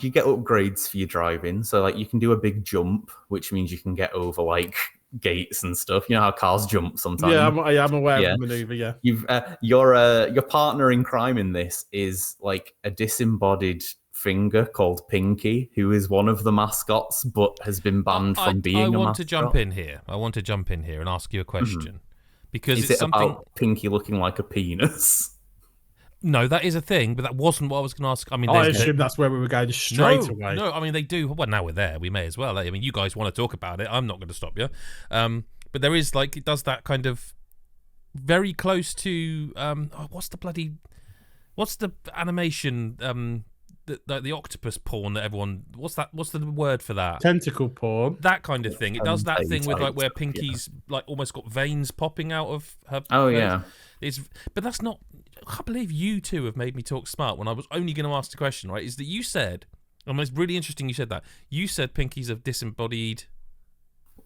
you get upgrades for your driving. So like you can do a big jump, which means you can get over like gates and stuff. You know how cars jump sometimes. Yeah, I'm aware of the maneuver. Yeah, your partner in crime in this is like a disembodied finger called Pinky, who is one of the mascots, but has been banned from being a mascot. I want to jump in here and ask you a question, because is it's it something about Pinky looking like a penis? No, that is a thing, but that wasn't what I was going to ask. I mean, I assume that's where we were going straight away. No, I mean, they do. Well, now we're there. We may as well. I mean, you guys want to talk about it. I'm not going to stop you. But there is, like, it does that kind of very close to, what's the animation, the octopus porn that everyone, what's the word for that? Tentacle porn. That kind of thing. It does that thing with, like, where Pinky's, like, almost got veins popping out of her. Oh, yeah. But that's not... I can't believe you two have made me talk smart when I was only going to ask the question, right? Is that you said, and it's really interesting you said that. You said Pinky's a disembodied...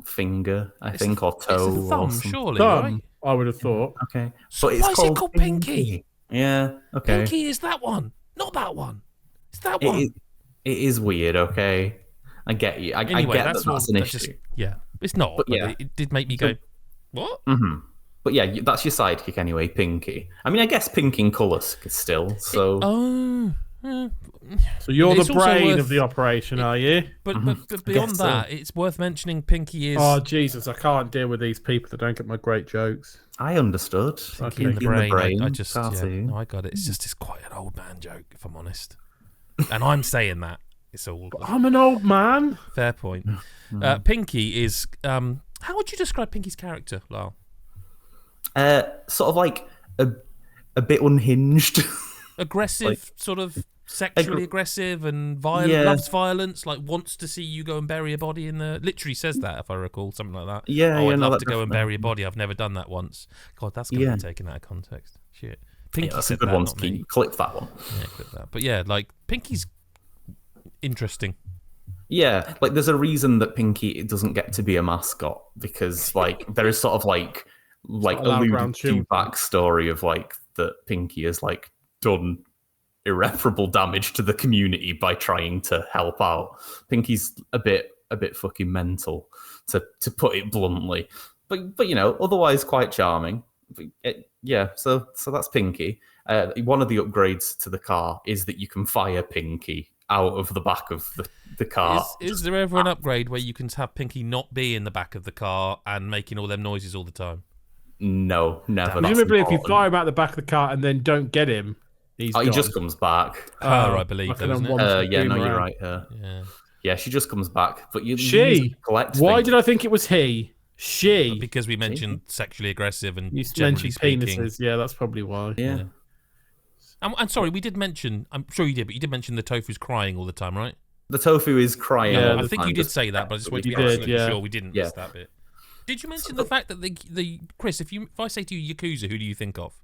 finger, I think, or toe. It's a thumb, surely, thumb, right? I would have thought. Okay. So why is it called Pinky? Yeah, okay. Pinky is that one, not that one. It's that one. It is weird, okay? I get you. I get that's an issue. It's not, but it did make me go, what? Mm-hmm. But yeah, that's your sidekick anyway, Pinky. I mean, I guess pink in colour still, so... So you're the brain of the operation, are you? But beyond that, it's worth mentioning Pinky is... Oh, Jesus, I can't deal with these people that don't get my great jokes. I understood. Pinky in the brain. I just... no, I got it. It's quite an old man joke, if I'm honest. And I'm saying that. It's all... I'm an old man. Fair point. Pinky is... how would you describe Pinky's character, Lyle? Sort of like a bit unhinged. Aggressive, like, sort of sexually aggressive and violent, loves violence, like wants to see you go and bury a body in the... Literally says that, if I recall, something like that. Yeah, I'd love to go and bury a body. I've never done that once. God, that's going to be taken out of context. Shit. Pinky that's said a good that, one not to me. Clip that one. Yeah, clip that. But yeah, like, Pinky's interesting. Yeah, like there's a reason that Pinky doesn't get to be a mascot, because like there is sort of like alluded to backstory of like that Pinky has like done irreparable damage to the community by trying to help out. Pinky's a bit fucking mental, to put it bluntly, but otherwise quite charming. So that's Pinky. One of the upgrades to the car is that you can fire Pinky out of the back of the car. Is there ever an upgrade where you can have Pinky not be in the back of the car and making all them noises all the time? No, never. Presumably, if you fire him out the back of the car and then don't get him, he just comes back. I believe, isn't it? You're right. Yeah, she just comes back. But why did I think it was he? She. Because we mentioned sexually aggressive and you mentioned penises. Yeah, that's probably why. Yeah. I'm sorry, we did mention... I'm sure you did, but you did mention the tofu's crying all the time, right? The tofu is crying all the time. I think you did say that, but I just wanted to be absolutely sure we didn't miss that bit. Did you mention the fact that the Chris, if I say to you Yakuza, who do you think of?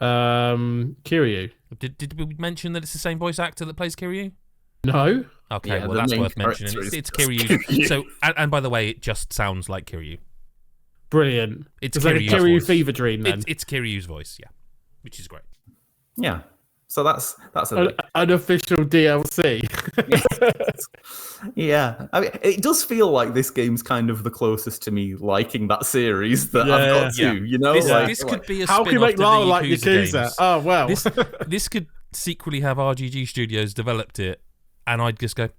Kiryu. Did we mention that it's the same voice actor that plays Kiryu? No. Okay, well that's worth mentioning. It's Kiryu. So, and by the way, it just sounds like Kiryu. Brilliant. It's like a Kiryu fever dream. Then it's Kiryu's voice, which is great. Yeah. So that's an unofficial DLC. Yeah, I mean, it does feel like this game's kind of the closest to me liking that series that I've got to. This could be a how can you make Lyle like Yakuza? Games. Oh well, this could sequely have RGG Studios developed it, and I'd just go,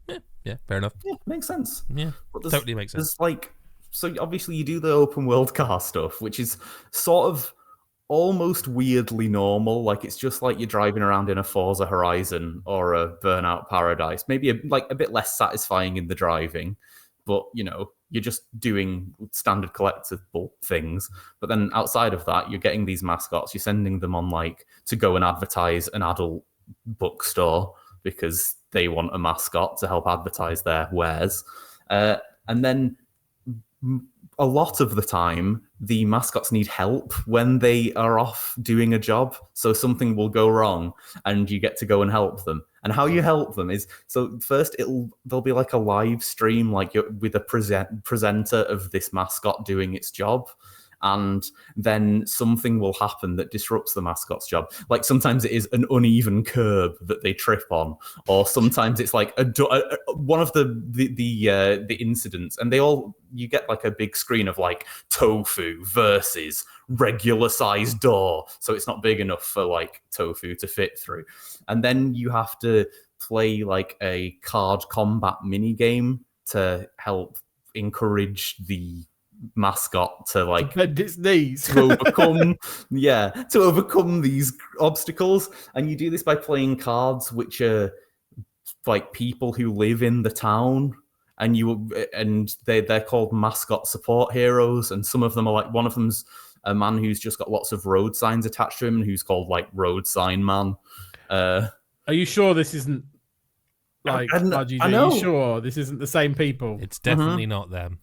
yeah, fair enough. Yeah, makes sense. Yeah, totally makes sense. So obviously you do the open world car stuff, which is sort of almost weirdly normal. Like it's just like you're driving around in a Forza Horizon or a Burnout Paradise. Maybe a bit less satisfying in the driving, but you're just doing standard collectible things. But then outside of that, you're getting these mascots, you're sending them on like to go and advertise an adult bookstore because they want a mascot to help advertise their wares. And then a lot of the time, the mascots need help when they are off doing a job. So something will go wrong and you get to go and help them. And how you help them is, so first there'll be like a live stream, like with a presenter of this mascot doing its job. And then something will happen that disrupts the mascot's job. Like sometimes it is an uneven curb that they trip on, or sometimes it's like one of the incidents, and you get like a big screen of like tofu versus regular sized door, so it's not big enough for like tofu to fit through, and then you have to play like a card combat mini game to help encourage the mascot to like bend its knees to overcome to overcome these obstacles. And you do this by playing cards which are like people who live in the town, and they're called mascot support heroes, and some of them are like, one of them's a man who's just got lots of road signs attached to him who's called like Road Sign Man. Are you sure this isn't like RGG? I know. Are you sure this isn't the same people? It's definitely not them.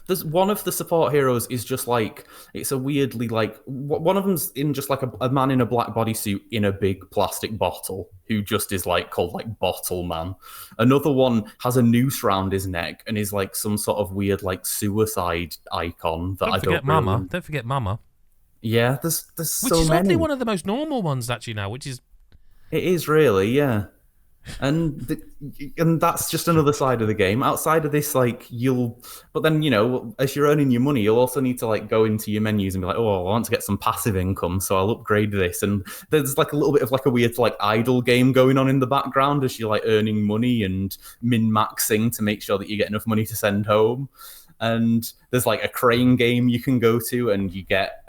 There's one of the support heroes is just like, it's a weirdly like, one of them's in just like a man in a black bodysuit in a big plastic bottle who just is like called like Bottle Man. Another one has a noose round his neck and is like some sort of weird like suicide icon that I don't Mama. Don't forget Mama. Yeah, there's so many. Which is many. oddly one of the most normal ones actually now, which is... It is really, yeah. And that's just another side of the game. Outside of this, like but then, you know, as you're earning your money, you'll also need to like go into your menus and be like, oh, I want to get some passive income, so I'll upgrade this. And there's like a little bit of like a weird like idle game going on in the background as you're like earning money and min-maxing to make sure that you get enough money to send home. And there's like a crane game you can go to, and you get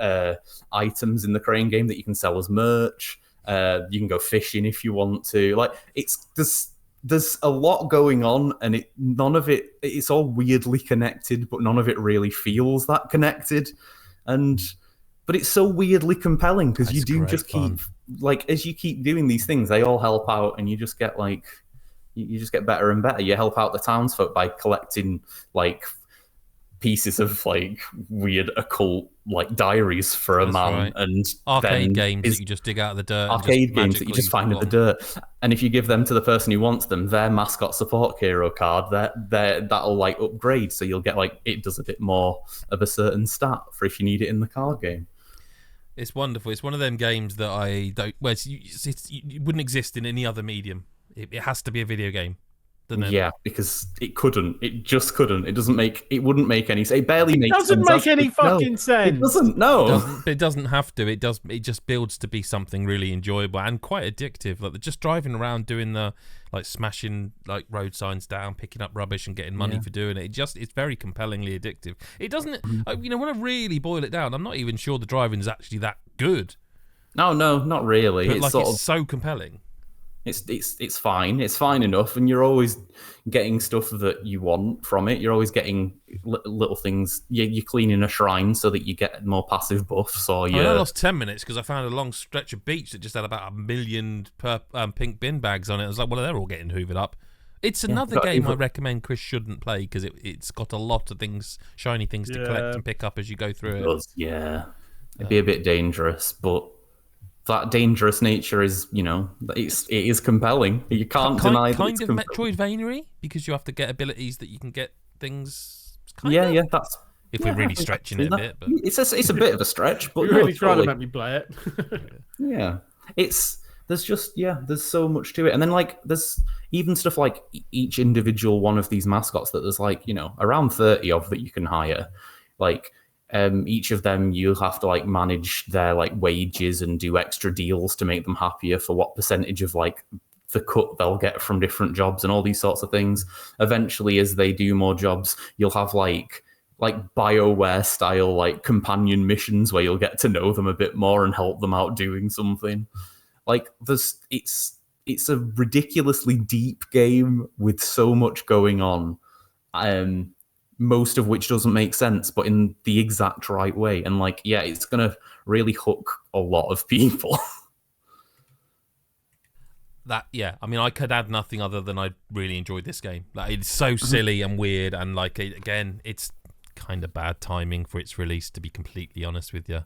items in the crane game that you can sell as merch. You can go fishing if you want to. Like there's a lot going on, and it's all weirdly connected, but none of it really feels that connected. But it's so weirdly compelling because you do just keep like, as you keep doing these things, they all help out, and you just get like you just get better and better. You help out the townsfolk by collecting like pieces of like weird occult like diaries for a man, right. And arcade games that you just dig out of the dirt. Arcade games that you just find in the dirt, and if you give them to the person who wants them, their mascot support hero card, that'll like upgrade, so you'll get like, it does a bit more of a certain stat for if you need it in the card game. It's wonderful. It's one of them games that I don't. Well, it wouldn't exist in any other medium. It has to be a video game. Yeah, because it couldn't. It just couldn't. It wouldn't make any sense. It barely makes sense. It doesn't make any fucking sense. It doesn't, no. It doesn't have to. It does. It just builds to be something really enjoyable and quite addictive. Like just driving around doing the, like smashing like road signs down, picking up rubbish and getting money for doing it. It's very compellingly addictive. It doesn't, when I really boil it down, I'm not even sure the driving is actually that good. No, not really. But it's so compelling. It's fine. It's fine enough, and you're always getting stuff that you want from it. You're always getting little things. You're cleaning a shrine so that you get more passive buffs. Or I lost 10 minutes because I found a long stretch of beach that just had about 1 million pink bin bags on it. I was like, well, they're all getting hoovered up. It's another game I recommend Chris shouldn't play because it's got a lot of things, shiny things to collect and pick up as you go through it. Does, yeah. It'd be a bit dangerous, but that dangerous nature is, it is compelling. You can't deny that it's kind of Metroidvania because you have to get abilities that you can get things. Yeah, that's if we're really stretching it a bit. But it's a bit of a stretch, but you're really trying to make me play it. Yeah, there's so much to it, and then like there's even stuff like each individual one of these mascots that there's like around 30 of that you can hire, like. Each of them you'll have to like manage their like wages and do extra deals to make them happier for what percentage of like the cut they'll get from different jobs and all these sorts of things. Eventually, as they do more jobs, you'll have like BioWare style like companion missions where you'll get to know them a bit more and help them out doing something. Like it's a ridiculously deep game with so much going on. most of which doesn't make sense, but in the exact right way. And like, yeah, it's gonna really hook a lot of people. I mean, I could add nothing other than I really enjoyed this game. Like, it's so silly and weird, and like, again, it's kind of bad timing for its release, to be completely honest with you.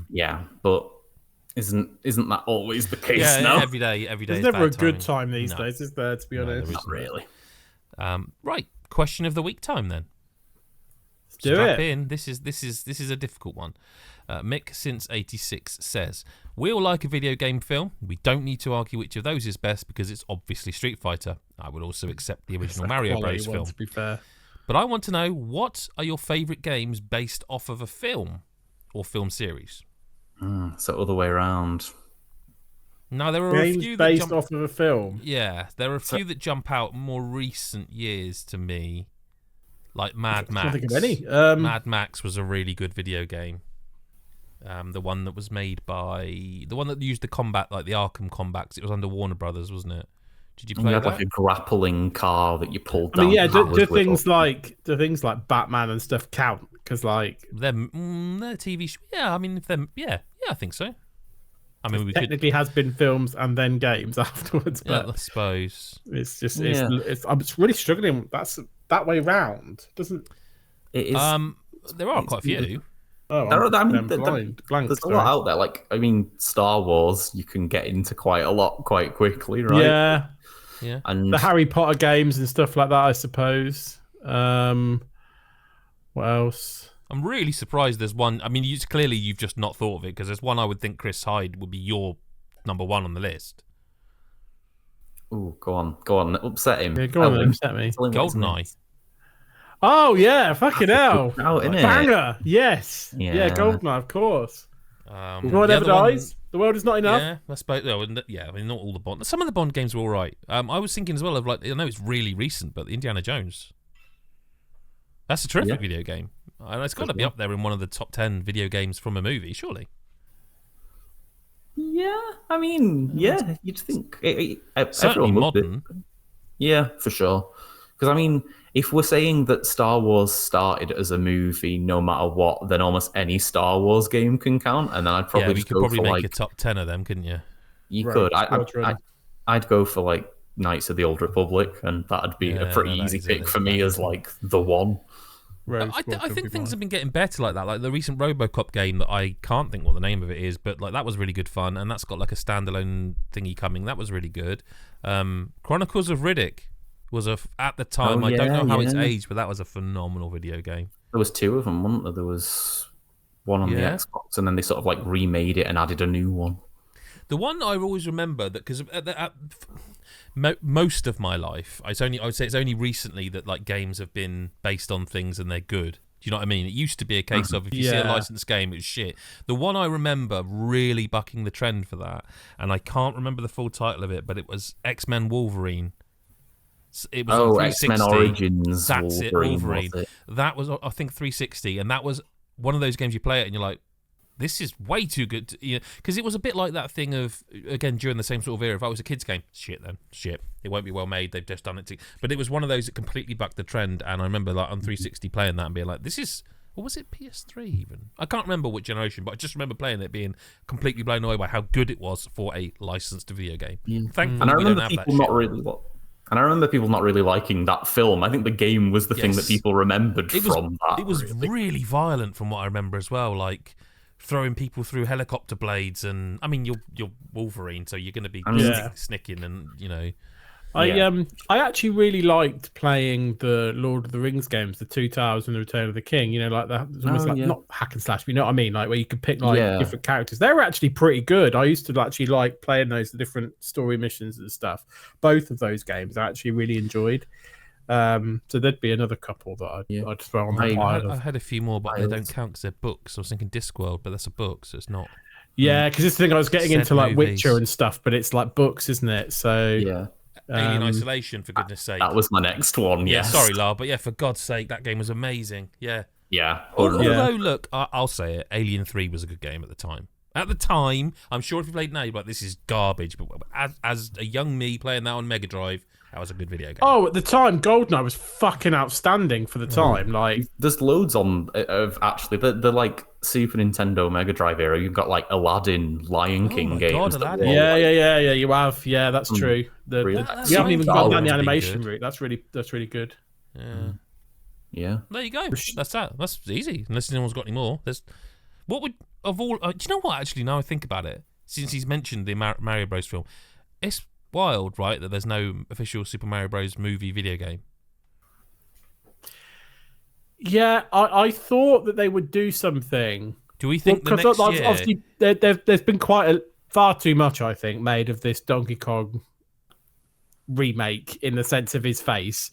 Yeah, but isn't that always the case now? Every day. There's never a good time these days, is there? To be honest, Not really. Right, question of the week time then. Strap in. This is a difficult one. Mick since 86 says, we all like a video game film. We don't need to argue which of those is best because it's obviously Street Fighter. I would also accept the original Mario Bros. Film. To be fair. But I want to know, what are your favourite games based off of a film or film series? So other way around. No, there are games a few that based off of a film. Yeah, there are a few that jump out more recent years to me, like Mad Max. I can't think of any. Mad Max was a really good video game. The one that was made by the one that used the combat, like the Arkham combat. 'Cause it was under Warner Brothers, wasn't it? Did you play had that? like a grappling car that you pulled down. I mean, yeah, do things like Batman and stuff count? Because like they're TV show. Yeah, I mean, if they're I think so. I mean, we technically has been films and then games afterwards. But I suppose it's just I'm really struggling. That's that way round. Doesn't it is? There are quite a few. Oh, there's a lot out there. Like, I mean, Star Wars, you can get into quite a lot quite quickly, right? Yeah. And the Harry Potter games and stuff like that, I suppose. What else? I'm really surprised there's one. I mean, clearly you've just not thought of it, because there's one I would think Chris Hyde would be your number one on the list. Oh, go on, upset him. Yeah, go on, upset me. GoldenEye. Oh yeah, fucking hell! Banger, yes, yeah, GoldenEye, of course. The world never dies. The world is not enough. Yeah, I suppose. I mean, not all the Bond. Some of the Bond games were all right. I was thinking as well of, like, I know it's really recent, but Indiana Jones. That's a terrific video game. And it's got to be up there in one of the top 10 video games from a movie, surely. Yeah, I mean, yeah, you'd think. Certainly modern. Yeah, for sure. Because, I mean, if we're saying that Star Wars started as a movie no matter what, then almost any Star Wars game can count. And then I'd probably just go for, make like, a top 10 of them, couldn't you? You could. I'd go for, like, Knights of the Old Republic, and that'd be a pretty easy pick for me as, like, the one. I think things have been getting better like that. Like the recent RoboCop game that I can't think what the name of it is, but like that was really good fun, and that's got like a standalone thingy coming. That was really good. Chronicles of Riddick was at the time. I don't know how it's aged, but that was a phenomenal video game. There was two of them, wasn't there? There was one on the Xbox, and then they sort of like remade it and added a new one. The one I always remember that because most of my life, I would say it's only recently that like games have been based on things and they're good. Do you know what I mean? It used to be a case of if you see a licensed game, it's shit. The one I remember really bucking the trend for that, and I can't remember the full title of it, but it was X-Men Wolverine. It was on 360. X-Men Origins. That's Wolverine. Was it? That was, I think, 360, and that was one of those games you play it and you're like, this is way too good, because it was a bit like that thing of, again, during the same sort of era. If I was a kid's game, shit. It won't be well made. They've just done it. But it was one of those that completely bucked the trend. And I remember like on 360 playing that and being like, this is, or was it PS3 even? I can't remember which generation, but I just remember playing it, being completely blown away by how good it was for a licensed video game. Thankfully, and I remember we don't have people not really. And I remember people not really liking that film. I think the game was the thing that people remembered from that. It was really violent from what I remember as well. Like, throwing people through helicopter blades, and I mean you're Wolverine, so you're going to be snicking, and I actually really liked playing the Lord of the Rings games, the Two Towers and the Return of the King. Like that, it was almost not hack and slash, but you know what I mean, like where you could pick like different characters. They were actually pretty good. I used to actually like playing those different story missions and stuff. Both of those games I actually really enjoyed. So there'd be another couple that I'd throw on the pile. I had a few more, but they don't count because they're books. I was thinking Discworld, but that's a book, so it's not. Yeah, because it's the thing I was getting into like movies. Witcher and stuff, but it's like books, isn't it? So Alien Isolation, for goodness sake. That was my next one. Yeah, sorry, Lyle, but for God's sake, that game was amazing. Yeah. Although, look, I'll say it, Alien 3 was a good game at the time. At the time, I'm sure if you played now, you'd be like, this is garbage. But as a young me playing that on Mega Drive, That was a good video game. Oh, at the time, GoldenEye was fucking outstanding for the time. Like, there's loads on of actually the like Super Nintendo Mega Drive era. You've got like Aladdin, Lion King my games. God, that Aladdin. were all, yeah. You have, yeah, that's true. really? We haven't even gone down the That's animation good. route. That's really good. Yeah. There you go. That's that. That's easy. Unless anyone's got any more. There's what would of all. Do you know what? Actually, now I think about it, since he's mentioned the Mario Bros. Film, it's wild, right? That there's no official Super Mario Bros. Movie video game. Yeah, I thought that they would do something. Do we think the next year? Obviously, there's been far too much, I think, made of this Donkey Kong remake in the sense of his face.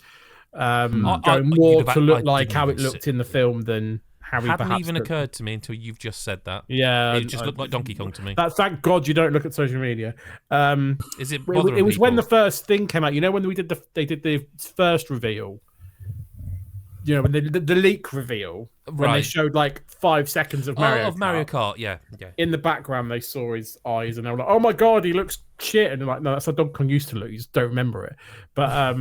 Going more to look like how it looked in the film than how he hadn't perhaps even looked. occurred to me until you've just said that. Yeah, It just looked like Donkey Kong to me. Thank God you don't look at social media. Is it It bothering was people? when the first thing came out. You know, when they did the first reveal. You know, when the leak reveal, when they Right. showed like 5 seconds of Mario Kart, yeah. in the background, they saw his eyes and they were like, "Oh my God, he looks shit!" And they're like, "No, that's how Donkey Kong used to look. You just don't remember it." But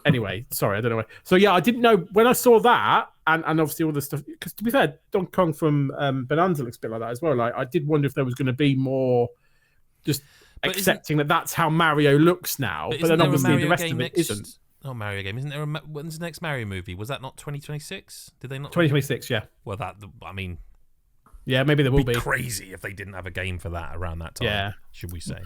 anyway, sorry, I don't know. So yeah, I didn't know when I saw that, and obviously all the stuff. Because to be fair, Donkey Kong from Bonanza looks a bit like that as well. Like I did wonder if there was going to be more, just accepting that that's how Mario looks now. But then obviously the rest of it isn't. Oh, Mario game. Isn't there when's the next Mario movie? Was that not 2026? Did they not? 2026, yeah. Well, I mean, yeah, maybe there will be. Crazy if they didn't have a game for that around that time. Yeah. Should we say?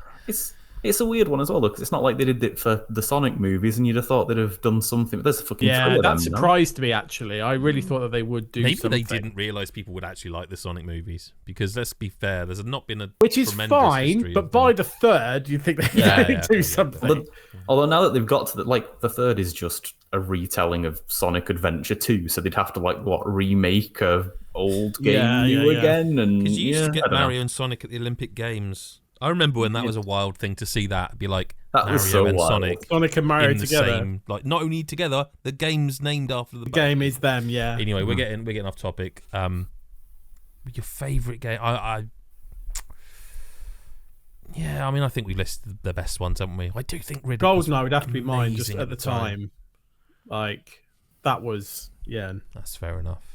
It's a weird one as well, because it's not like they did it for the Sonic movies, and you'd have thought they'd have done something. But there's a fucking Yeah, three of that them, surprised me actually. I really thought that they would do Maybe something. they didn't realise people would actually like the Sonic movies, because let's be fair, there's not been a Which is tremendous fine, history but of by them. the third, you think they Yeah, do something. Although now that they've got to the third is just a retelling of Sonic Adventure 2, so they'd have to remake a old game again, and because you used to get I don't know. Mario and Sonic at the Olympic Games. I remember when that was a wild thing to see that be like That Mario was so and wild. Sonic and Mario in the together. same, like not only together, the game's named after the Game is them, yeah. Anyway, we're getting off topic. Your favourite game? Yeah, I mean, I think we listed the best ones, haven't we? I do think Riddick GoldenEye would have to be mine just amazing at the time. Like, that was, yeah. That's fair enough.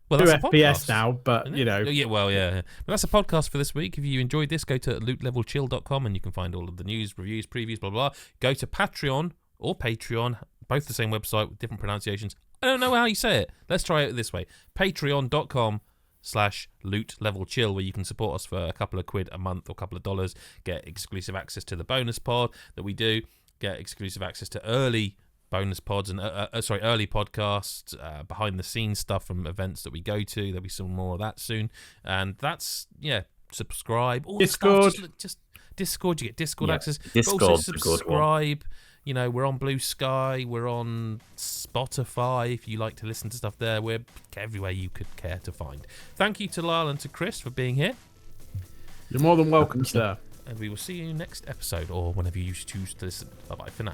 Well, 2 that's a FPS podcast now, but, you know. Yeah, well, yeah. But that's a podcast for this week. If you enjoyed this, go to lootlevelchill.com and you can find all of the news, reviews, previews, blah, blah, blah. Go to Patreon or Patreon, both the same website with different pronunciations. I don't know how you say it. Let's try it this way. Patreon.com/lootlevelchill, where you can support us for a couple of quid a month or a couple of dollars, get exclusive access to the bonus pod that we do, get exclusive access to early bonus pods and early podcasts, behind the scenes stuff from events that we go to. There'll be some more of that soon, and that's subscribe. All Discord. Stuff, just Discord. You get Discord access. Discord's but also a good one. subscribe. You know, we're on Blue Sky, we're on Spotify if you like to listen to stuff there. We're everywhere you could care to find. Thank you to Lyle and to Chris for being here. You're more than welcome, sir. And we will see you next episode, or whenever you choose to listen. Bye bye for now.